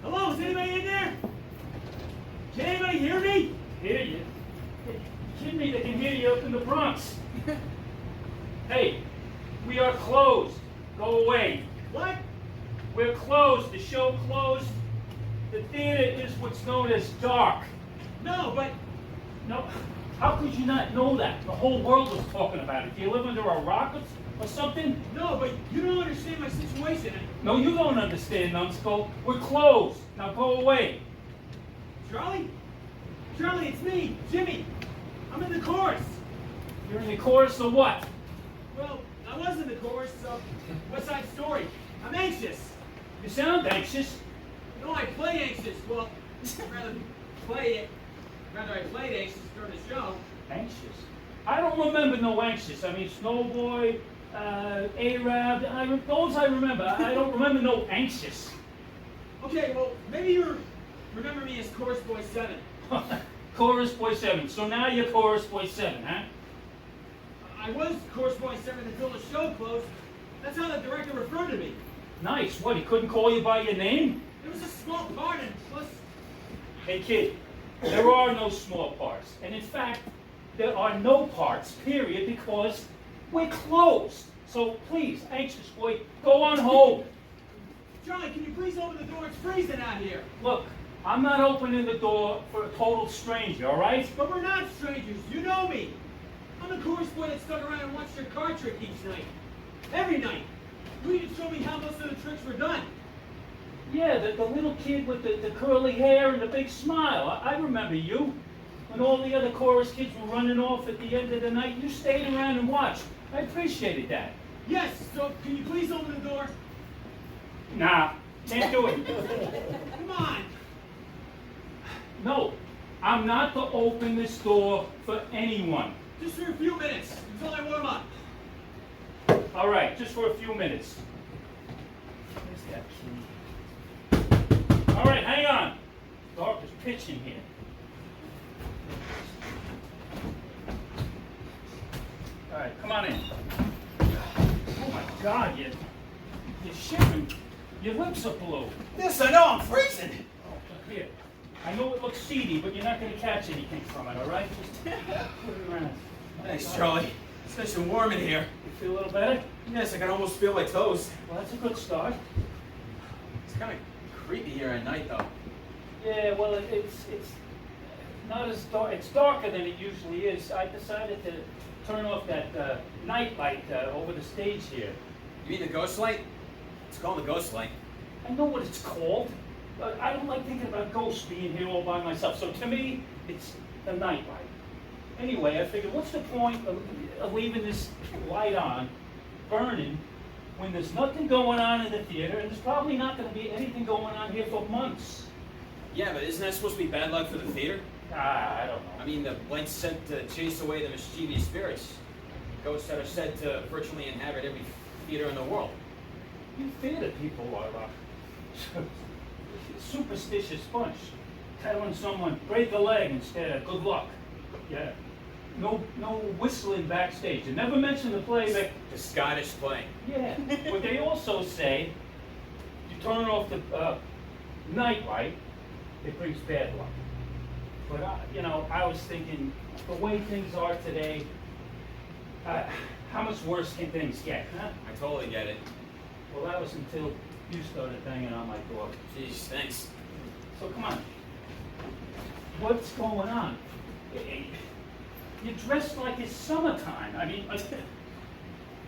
Hello, is anybody in there? Can anybody hear me? Hear you? You kidding me? They can hear you up in the Bronx. Hey, we are closed. Go away. What? We're closed. The show closed. The theater is what's known as dark. No, but No, how could you not know that? The whole world was talking about it. Do you live under a rock or something? no, but you don't understand my situation. No, you don't understand, numbskull. We're closed. Now go away. Charlie? Charlie, it's me, Jimmy. I'm in the chorus. You're in the chorus or what? Well, I was in the chorus of West Side Story. I'm anxious. You sound anxious. No, I play anxious. Well, rather play it. Rather, I played anxious during the show. Anxious? I don't remember no anxious. I mean, Snowboy, Arab, those I remember. I don't remember no anxious. Okay, well, maybe you remember me as Chorus Boy 7. Chorus Boy 7. So now you're Chorus Boy 7, huh? I was Chorus Boy 7 until the show closed. That's how the director referred to me. Nice. What, he couldn't call you by your name? It was a small part, and plus, Hey, kid, there are no small parts. And in fact, there are no parts, period, because we're closed. So please, anxious boy, go on home. Charlie, can you please open the door? It's freezing out here. Look, I'm not opening the door for a total stranger, all right? But we're not strangers. You know me. I'm the chorus boy that stuck around and watched your card trick each night. Every night. You even showed me how most of the tricks were done. Yeah, the little kid with the curly hair and the big smile. I remember you. When all the other chorus kids were running off at the end of the night, you stayed around and watched. I appreciated that. Yes, so can you please open the door? Nah, can't do it. Come on. No, I'm not to open this door for anyone. Just for a few minutes, until I warm up. All right, just for a few minutes. Where's that key? All right, hang on. Dark as pitch in here. All right, come on in. Oh my God, you're shivering. Your lips are blue. Yes, I know, I'm freezing. Oh, here. I know it looks seedy, but you're not going to catch anything from it, all right? Just put it around. Thanks, Charlie. It's nice and warm in here. You feel a little better? Yes, I can almost feel my toes. Well, that's a good start. It's kind of creepy here at night, though. Yeah, well, it's not as dark. It's darker than it usually is. I decided to turn off that nightlight over the stage here. You mean the ghost light? It's called the ghost light. I know what it's called. But I don't like thinking about ghosts being here all by myself. So to me, it's the nightlight. Anyway, I figured, what's the point of leaving this light on, burning, when there's nothing going on in the theater, and there's probably not going to be anything going on here for months? Yeah, but isn't that supposed to be bad luck for the theater? I don't know. I mean, the light's said to chase away the mischievous spirits. Ghosts that are said to virtually inhabit every theater in the world. You theater people are superstitious bunch. Telling someone, break a leg instead of good luck. Yeah. No whistling backstage. They never mention the play that. The Scottish play. Yeah. But they also say, you turn off the nightlight, it brings bad luck. But I was thinking, the way things are today, how much worse can things get, huh? I totally get it. Well, that was until you started banging on my door. Jeez, thanks. So come on. What's going on? You're dressed like it's summertime. I mean,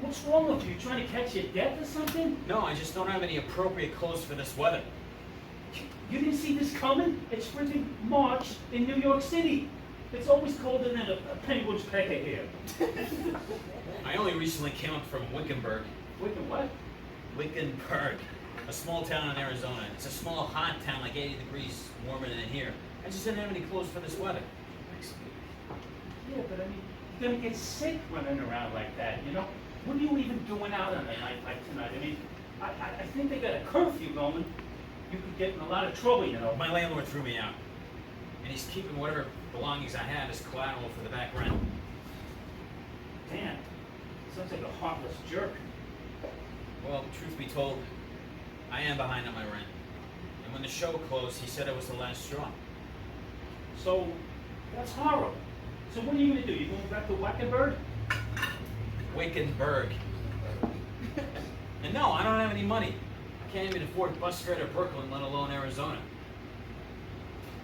what's wrong with you? You trying to catch your death or something? No, I just don't have any appropriate clothes for this weather. You didn't see this coming? It's freaking March in New York City. It's always colder than a penguin's pecker here. I only recently came up from Wickenburg. Wicked what? Wickenburg, a small town in Arizona. It's a small, hot town, like 80 degrees warmer than here. I just didn't have any clothes for this weather. Yeah, but I mean, you're gonna get sick running around like that, you know? What are you even doing out on a night like tonight? I mean, I think they got a curfew going. You could get in a lot of trouble, you know. My landlord threw me out, and he's keeping whatever belongings I have as collateral for the back rent. Damn, sounds like a heartless jerk. Well, truth be told, I am behind on my rent. And when the show closed, he said it was the last straw. So, that's horrible. So what are you gonna do? You going back to Wackenburg? Wakenburg. And no, I don't have any money. I can't even afford bus fare to Brooklyn, let alone Arizona.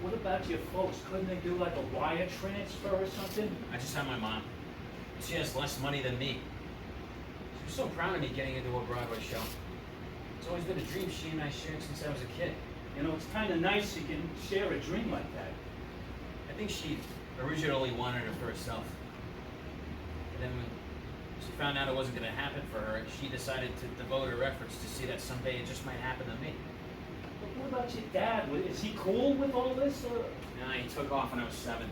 What about your folks? Couldn't they do like a wire transfer or something? I just have my mom. She has less money than me. She was so proud of me getting into a Broadway show. It's always been a dream she and I shared since I was a kid. You know, it's kind of nice you can share a dream like that. I think she originally wanted it for herself. And then when she found out it wasn't going to happen for her, she decided to devote her efforts to see that someday it just might happen to me. But what about your dad? Is he cool with all this? Or? Nah, he took off when I was 7.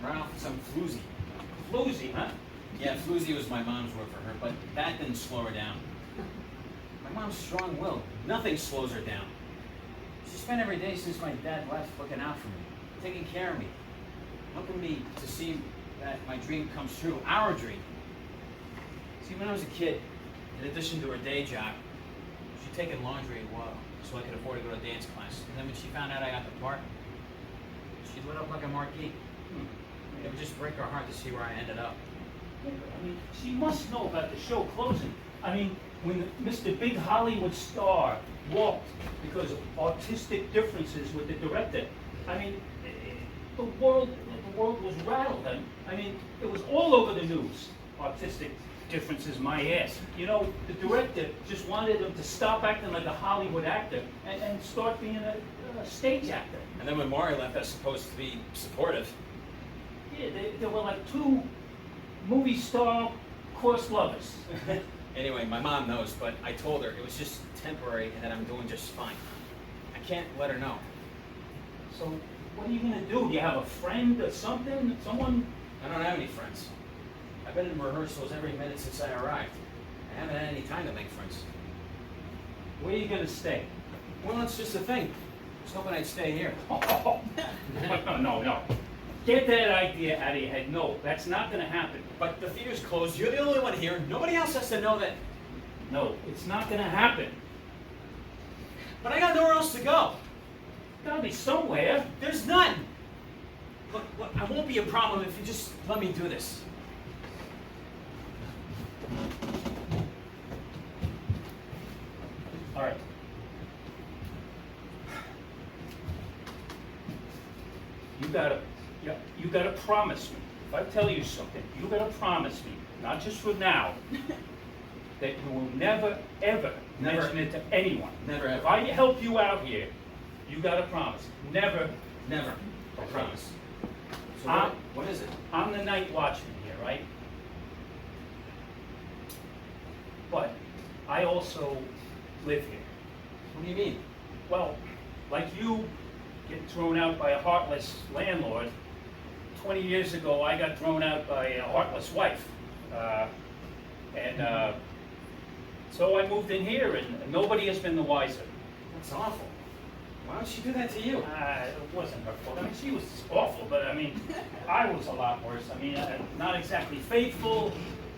Ran off with some floozy. Floozy, huh? Yeah, floozy was my mom's word for her, but that didn't slow her down. My mom's strong-willed. Nothing slows her down. She spent every day since my dad left looking out for me, taking care of me, helping me to see that my dream comes true, our dream. See, when I was a kid, in addition to her day job, she'd taken laundry while so I could afford to go to dance class. And then when she found out I got the part, she lit up like a marquee. It would just break her heart to see where I ended up. Yeah, I mean, she must know about the show closing. I mean, when Mr. Big Hollywood star walked because of artistic differences with the director, I mean, the world was rattled. I mean, it was all over the news. Artistic differences, my ass. You know, the director just wanted him to stop acting like a Hollywood actor and start being a stage actor. And then when Maury left, I was supposed to be supportive. Yeah, they were like two movie star course lovers. Anyway, my mom knows, but I told her it was just temporary and that I'm doing just fine. I can't let her know. So, what are you gonna do? Do you have a friend or something? Someone? I don't have any friends. I've been in rehearsals every minute since I arrived. I haven't had any time to make friends. Where are you gonna stay? Well, it's just a thing. I was hoping I'd stay here. No. Get that idea out of your head. No, that's not gonna happen. But the theater's closed. You're the only one here. Nobody else has to know that. No, it's not gonna happen. But I got nowhere else to go. Gotta be somewhere. There's none. Look, I won't be a problem if you just let me do this. All right. You gotta promise me. If I tell you something, you gotta promise me, not just for now, that you will never, ever mention it to anyone. Never, ever. If I help you out here, you gotta promise. Never. Never. I promise. So what is it? I'm the night watchman here, right? But I also live here. What do you mean? Well, like you get thrown out by a heartless landlord, 20 years ago I got thrown out by a heartless wife. So I moved in here and nobody has been the wiser. That's awful. Why would she do that to you? It wasn't her fault. I mean, she was awful, but I mean, I was a lot worse. I mean, not exactly faithful,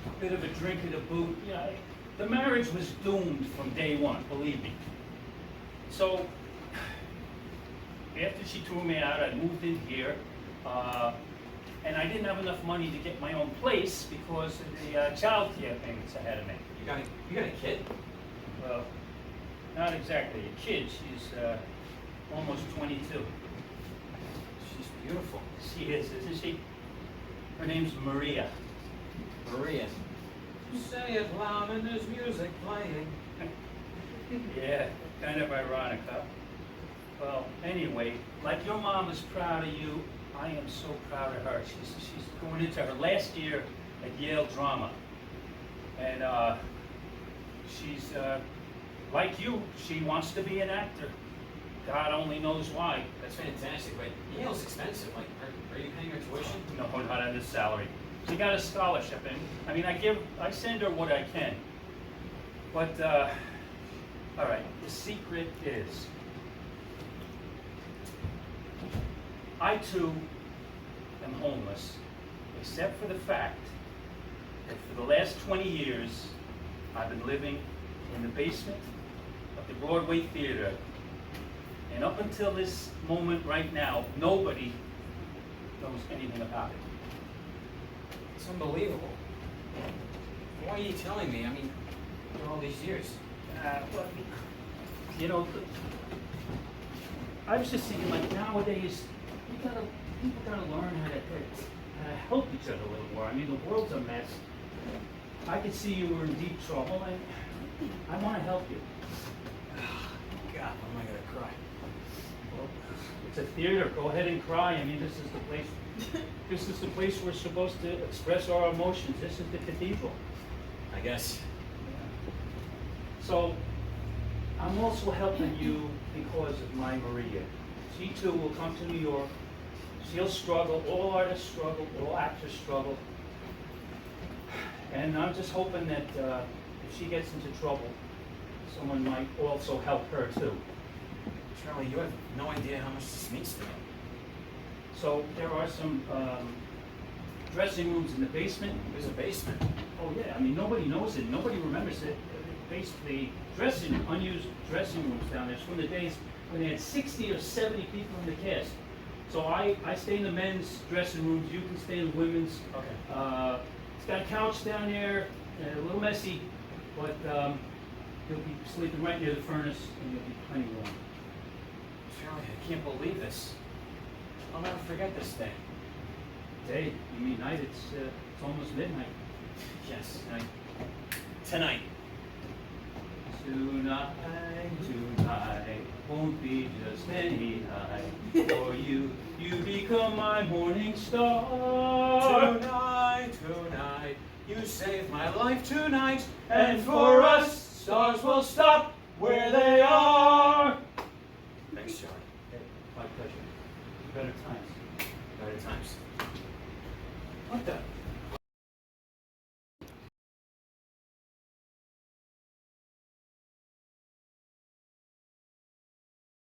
a bit of a drinker to boot. You know, the marriage was doomed from day one, believe me. So, after she threw me out, I moved in here, and I didn't have enough money to get my own place because of the child care payments I had to make. You got a kid? Well, not exactly a kid. She's almost 22. She's beautiful. She is, isn't she? Her name's Maria. Maria. You say it loud and there's music playing. Yeah, kind of ironic, huh? Well, anyway, like your mom is proud of you, I am so proud of her. She's going into her last year at Yale Drama. And she's, like you, she wants to be an actor. God only knows why. That's fantastic, but Yale's expensive. Like, are you paying her tuition? No, not on this salary. She got a scholarship, and I mean, I send her what I can. But, all right, the secret is, I too am homeless, except for the fact that for the last 20 years, I've been living in the basement of the Broadway Theater And up until this moment right now, nobody knows anything about it. It's unbelievable. Why are you telling me? I mean, after all these years. Well, you know, I was just thinking, like, nowadays, people gotta learn how to help each other a little more. I mean, the world's a mess. I could see you were in deep trouble, and I want to help you. God, when am I gonna cry? Well, it's a theater. Go ahead and cry. I mean, this is the place. This is the place we're supposed to express our emotions. This is the cathedral. I guess. So, I'm also helping you because of my Maria. She too will come to New York. She'll struggle. All artists struggle. All actors struggle. And I'm just hoping that if she gets into trouble, someone might also help her too. Charlie, you have no idea how much this means to me. So there are some dressing rooms in the basement. There's a basement. Oh yeah, I mean nobody knows it. Nobody remembers it. Basically, unused dressing rooms down there. It's from the days when they had 60 or 70 people in the cast. So I stay in the men's dressing rooms. You can stay in the women's. Okay. It's got a couch down there, a little messy, but you'll be sleeping right near the furnace, and you'll be plenty warm. Charlie, I can't believe this. I'll never forget this day. Day? You mean night? It's almost midnight. Yes, tonight. Tonight won't be just any night for you. You become my morning star. Tonight, you saved my life tonight, And for us, stars will stop where they